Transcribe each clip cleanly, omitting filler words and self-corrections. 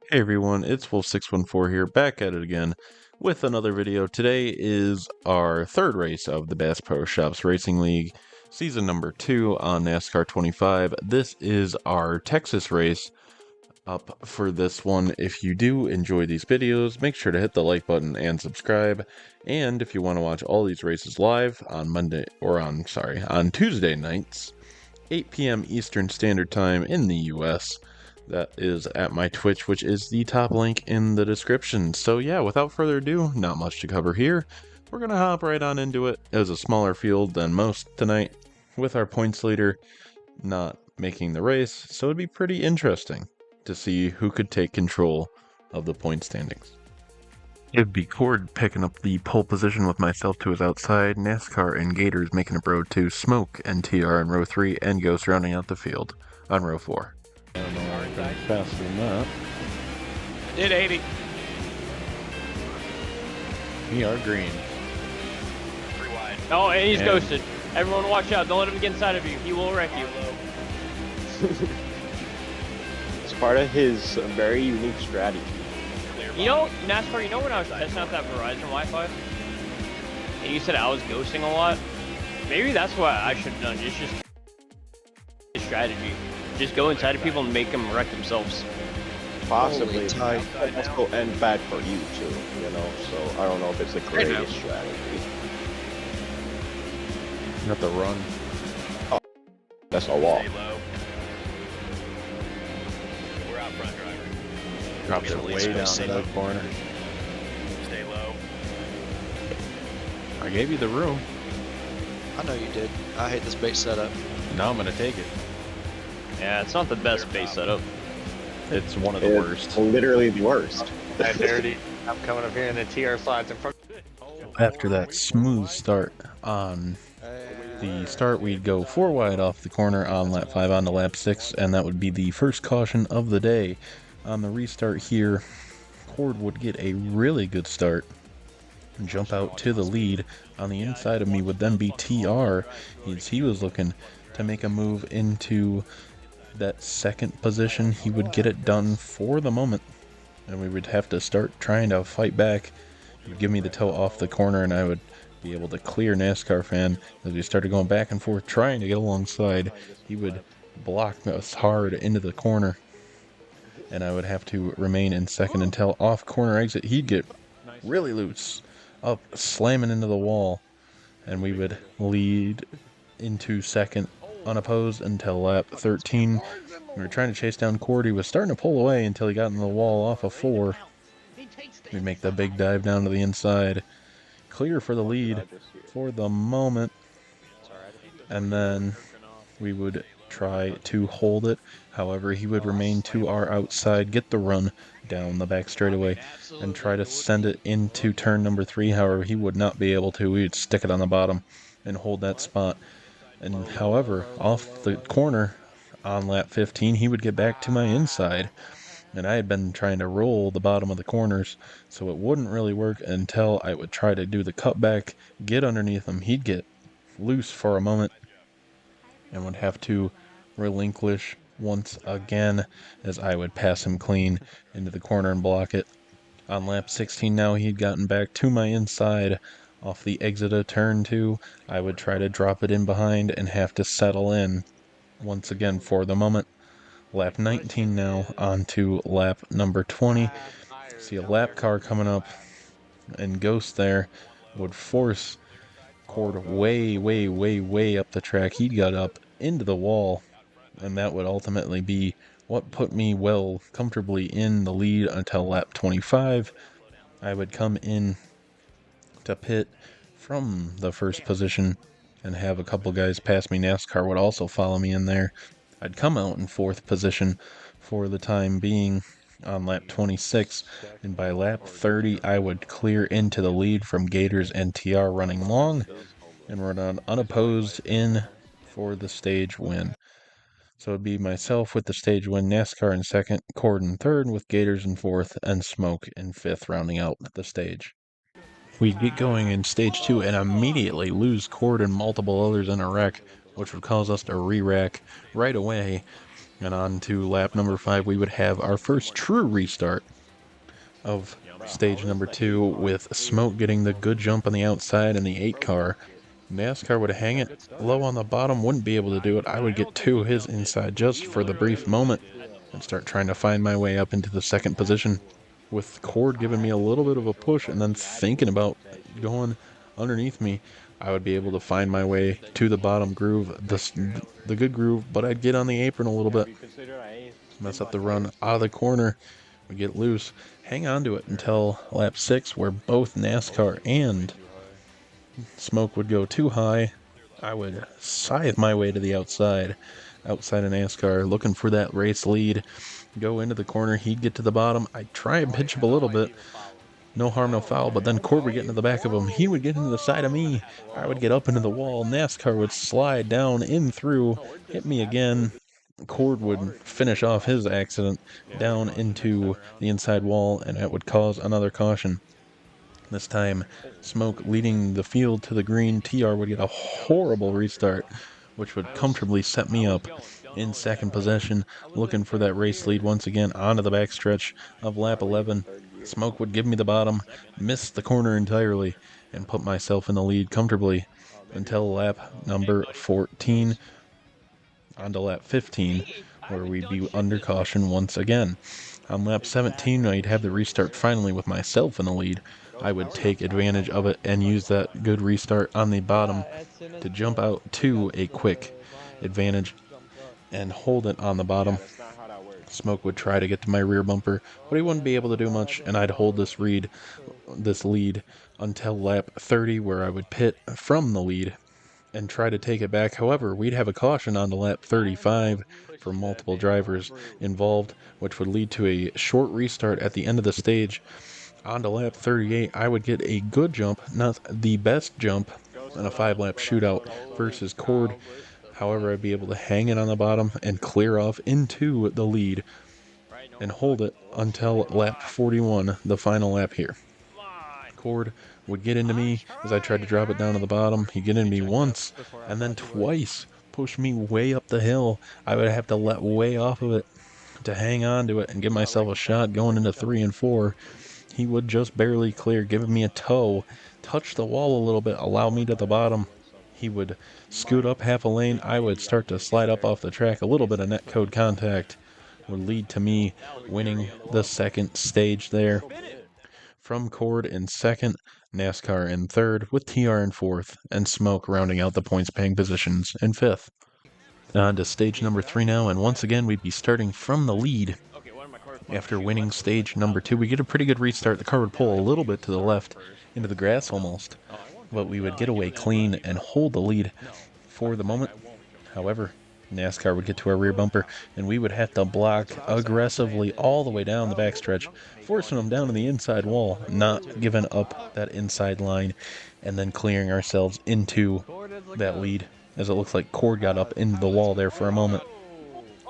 Hey everyone, it's Wolf614 here, back at it again with another video. Today is our third race of the Bass Pro Shops Racing League, season number 2 on NASCAR 25. This is our Texas race up for this one. If you do enjoy these videos, make sure to hit the like button and subscribe. And if you want to watch all these races live on on Tuesday nights, 8 p.m. Eastern Standard Time in the US. That is at my Twitch, which is the top link in the description. So yeah, without further ado, not much to cover here. We're going to hop right on into it. It was a smaller field than most tonight, with our points leader not making the race, so it'd be pretty interesting to see who could take control of the point standings. It'd be Cord picking up the pole position with myself to his outside, NASCAR and Gators making a row 2, Smoke and TR in row 3, and Ghost rounding out the field on row 4. I don't know faster than that. Did 80. We are green. Pretty wide. Oh, and he's ghosted. Everyone watch out. Don't let him get inside of you. He will wreck you. It's part of his very unique strategy. You know, NASCAR, you know when I was testing out that Verizon Wi-Fi? And you said I was ghosting a lot? Maybe that's what I should have done. Just his strategy. Just go inside of people and make them wreck themselves. Possibly. It's also end bad for you too, you know, so I don't know if it's the greatest strategy. You have to run. Oh, that's a wall. Stay low. We're out front, driver. Drops it way down to that corner. Stay low. I gave you the room. I know you did. I hate this base setup. Now I'm gonna take it. Yeah, it's not the best base setup. It's one of the worst. Literally the worst. Hi, Dirty. I'm coming up here in the TR slides in front. After that smooth start on the start, we'd go 4 wide off the corner on lap 5 on to lap 6, and that would be the first caution of the day. On the restart here, Cord would get a really good start and jump out to the lead. On the inside of me would then be TR. He was looking to make a move into that second position. He would get it done for the moment, and we would have to start trying to fight back. He would give me the toe off the corner, and I would be able to clear NASCAR fan. As we started going back and forth trying to get alongside, he would block us hard into the corner, and I would have to remain in second until off corner exit he'd get really loose, up slamming into the wall, and we would lead into second unopposed until lap 13. We were trying to chase down Cord. He was starting to pull away until he got in the wall off of 4. We make the big dive down to the inside, clear for the lead for the moment, and then we would try to hold it. However, he would remain to our outside, get the run down the back straightaway, and try to send it into turn number 3. However, he would not be able to. We would stick it on the bottom and hold that spot. And however, off the corner on lap 15, he would get back to my inside. And I had been trying to roll the bottom of the corners, so it wouldn't really work until I would try to do the cutback, get underneath him. He'd get loose for a moment and would have to relinquish once again, as I would pass him clean into the corner and block it. On lap 16 now, he'd gotten back to my inside. Off the exit of turn 2, I would try to drop it in behind and have to settle in once again for the moment. Lap 19 now, on to lap number 20. See a lap car coming up, and Ghost there would force Cord way up the track. He got up into the wall, and that would ultimately be what put me well comfortably in the lead until lap 25. I would come in to pit from the first position and have a couple guys pass me. NASCAR would also follow me in there. I'd come out in 4th position for the time being on lap 26, and by lap 30 I would clear into the lead from Gators and TR running long and run on unopposed in for the stage win. So it'd be myself with the stage win, NASCAR in 2nd, Cord in 3rd, with Gators in 4th, and Smoke in 5th, rounding out the stage. We'd get going in stage 2 and immediately lose Cord and multiple others in a wreck. which would cause us to re-rack right away. And on to lap number 5, we would have our first true restart of stage number 2, with Smoke getting the good jump on the outside and the 8 car. NASCAR would hang it low on the bottom, wouldn't be able to do it. I would get to his inside just for the brief moment and start trying to find my way up into the second position, with Cord giving me a little bit of a push and then thinking about going underneath me. I would be able to find my way to the bottom groove, the good groove, but I'd get on the apron a little bit, mess up the run out of the corner, would get loose, hang on to it until lap 6, where both NASCAR and Smoke would go too high. I would scythe my way to the outside of NASCAR, looking for that race lead. Go into the corner, he'd get to the bottom. I'd try and pitch up a little bit. No harm, no foul, but then Cord would get into the back of him. He would get into the side of me. I would get up into the wall. NASCAR would slide down in through, hit me again. Cord would finish off his accident down into the inside wall, and it would cause another caution. This time, Smoke leading the field to the green. TR would get a horrible restart, which would comfortably set me up in second position, looking for that race lead once again onto the backstretch of lap 11. Smoke would give me the bottom, miss the corner entirely, and put myself in the lead comfortably until lap number 14, onto lap 15, where we'd be under caution once again. On lap 17, I'd have the restart finally with myself in the lead. I would take advantage of it and use that good restart on the bottom to jump out to a quick advantage and hold it on the bottom. Smoke would try to get to my rear bumper, but he wouldn't be able to do much, and I'd hold this lead until lap 30, where I would pit from the lead and try to take it back. However, we'd have a caution on the lap 35 for multiple drivers involved, which would lead to a short restart at the end of the stage. On to lap 38, I would get a good jump, not the best jump, in a 5-lap shootout versus Cord. However, I'd be able to hang it on the bottom and clear off into the lead and hold it until lap 41, the final lap here. Cord would get into me as I tried to drop it down to the bottom. He'd get into me once and then twice, push me way up the hill. I would have to let way off of it to hang on to it and give myself a shot going into 3 and 4. He would just barely clear, giving me a toe, touch the wall a little bit, allow me to the bottom. He would scoot up half a lane. I would start to slide up off the track. A little bit of net code contact would lead to me winning the second stage there. From Cord in second, NASCAR in third, with TR in fourth, and Smoke rounding out the points paying positions in fifth. On to stage number 3 now, and once again we'd be starting from the lead. After winning stage number 2, we get a pretty good restart. The car would pull a little bit to the left, into the grass almost, but we would get away clean and hold the lead for the moment. However, NASCAR would get to our rear bumper, and we would have to block aggressively all the way down the backstretch, forcing them down to the inside wall, not giving up that inside line, and then clearing ourselves into that lead, as it looks like Cord got up into the wall there for a moment.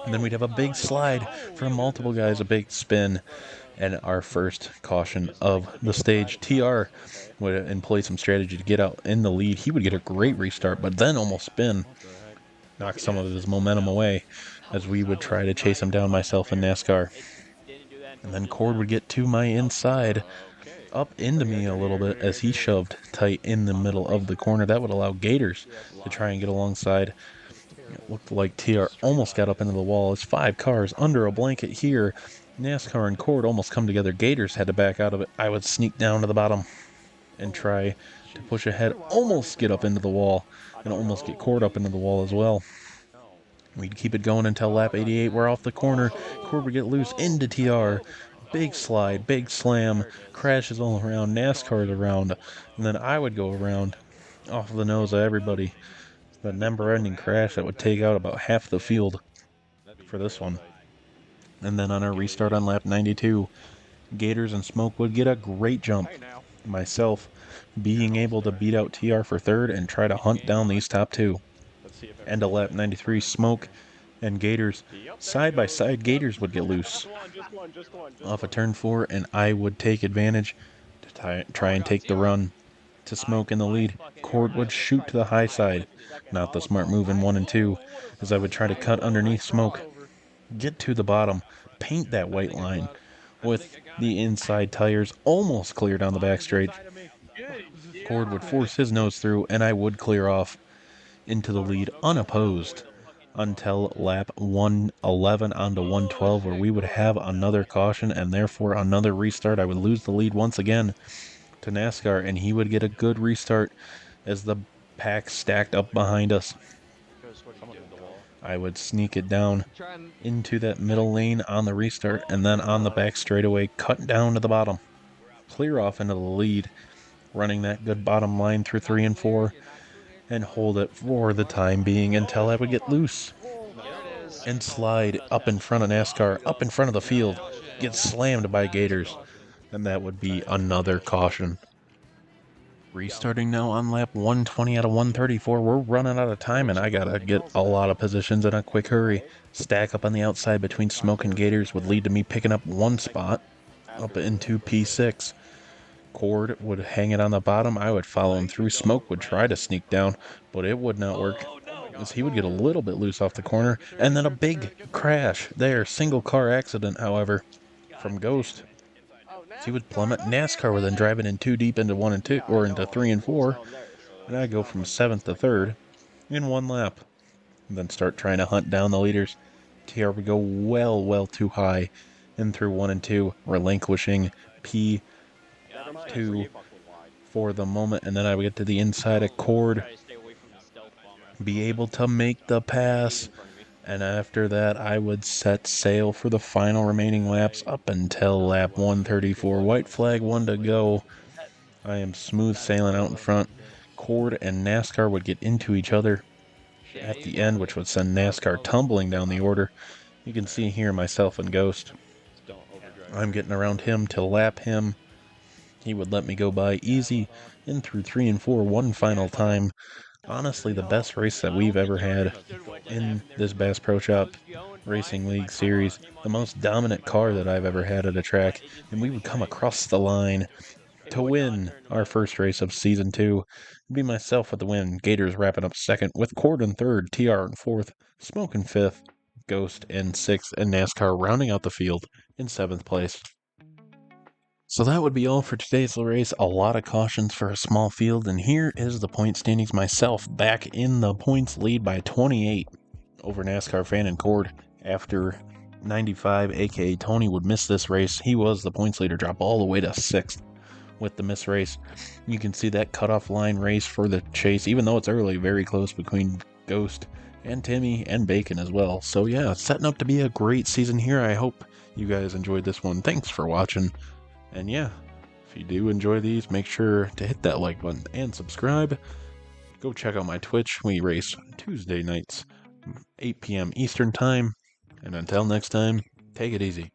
And then we'd have a big slide from multiple guys, a big spin, and our first caution of the stage. TR would employ some strategy to get out in the lead. He would get a great restart, but then almost spin, knock some of his momentum away, as we would try to chase him down, myself and NASCAR. And then Cord would get to my inside, up into me a little bit, as he shoved tight in the middle of the corner. That would allow Gators to try and get alongside. It looked like TR almost got up into the wall. It's 5 cars under a blanket here. NASCAR and Cord almost come together. Gators had to back out of it. I would sneak down to the bottom and try to push ahead, almost get up into the wall, and almost get Cord up into the wall as well. We'd keep it going until lap 88. We're off the corner. Cord would get loose into TR. Big slide, big slam, crashes all around, NASCAR's around, and then I would go around off the nose of everybody. The never-ending crash that would take out about half the field for this one. And then on our restart on lap 92, Gators and Smoke would get a great jump. Myself being able to beat out TR for third and try to hunt down these top 2. End of lap 93, Smoke and Gators side by side. Gators would get loose off of turn 4, and I would take advantage to try and take the run to Smoke in the lead. Cord would shoot to the high side. Not the smart move in 1 and 2, as I would try to cut underneath Smoke, get to the bottom, paint that white line with the inside tires almost clear down the back straight. Cord would force his nose through, and I would clear off into the lead unopposed until lap 111 onto 112, where we would have another caution and therefore another restart. I would lose the lead once again to NASCAR, and he would get a good restart as the pack stacked up behind us. I would sneak it down into that middle lane on the restart, and then on the back straightaway, cut down to the bottom, clear off into the lead, running that good bottom line through 3 and 4, and hold it for the time being until I would get loose and slide up in front of NASCAR, up in front of the field, get slammed by Gators, and that would be another caution. Restarting now on lap 120 out of 134. We're running out of time, and I gotta get a lot of positions in a quick hurry. Stack up on the outside between Smoke and Gators would lead to me picking up one spot up into P6. Cord would hang it on the bottom. I would follow him through. Smoke would try to sneak down, but it would not work, as he would get a little bit loose off the corner, and then a big crash there. Single car accident, however, from Ghost. He would plummet. NASCAR would then drive it in too deep into 1 and 2, or into 3 and 4, and I'd go from 7th to 3rd in one lap, and then start trying to hunt down the leaders. TR would go well too high in through 1 and 2, relinquishing P2 for the moment, and then I would get to the inside of Cord, be able to make the pass, and after that I would set sail for the final remaining laps up until lap 134. White flag, 1 to go. I am smooth sailing out in front. Cord and NASCAR would get into each other at the end, which would send NASCAR tumbling down the order. You can see here myself and Ghost. I'm getting around him to lap him. He would let me go by easy in through 3 and 4 one final time. Honestly, the best race that we've ever had in this Bass Pro Shop Racing League series. The most dominant car that I've ever had at a track. And we would come across the line to win our first race of Season 2. It'd be myself with the win. Gators wrapping up 2nd, with Cord in 3rd, TR in 4th, Smoke in 5th, Ghost in 6th, and NASCAR rounding out the field in 7th place. So that would be all for today's race. A lot of cautions for a small field, and here is the point standings. Myself back in the points lead by 28 over NASCAR Fan and Cord after 95, aka Tony, would miss this race. He was the points leader, drop all the way to 6th with the miss race. You can see that cutoff line race for the chase, even though it's early, very close between Ghost and Timmy and Bacon as well. So yeah, setting up to be a great season here. I hope you guys enjoyed this one. Thanks for watching. And yeah, if you do enjoy these, make sure to hit that like button and subscribe. Go check out my Twitch. We race Tuesday nights, 8 p.m. Eastern Time. And until next time, take it easy.